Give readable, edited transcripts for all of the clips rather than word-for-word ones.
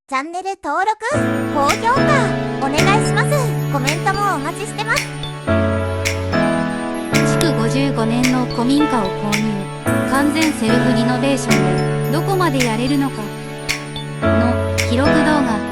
チャンネル登録、高評価、お願いします。コメントもお待ちしてます。築55年の古民家を購入。完全セルフリノベーションでどこまでやれるのかの記録動画。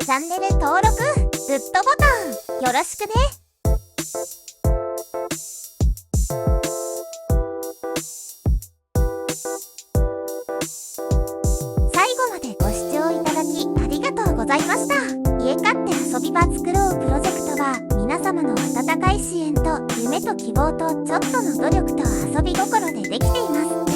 チャンネル登録、グッドボタンよろしくね。最後までご視聴いただきありがとうございました。家勝手遊び場作ろうプロジェクトは皆様の温かい支援と夢と希望とちょっとの努力と遊び心でできています。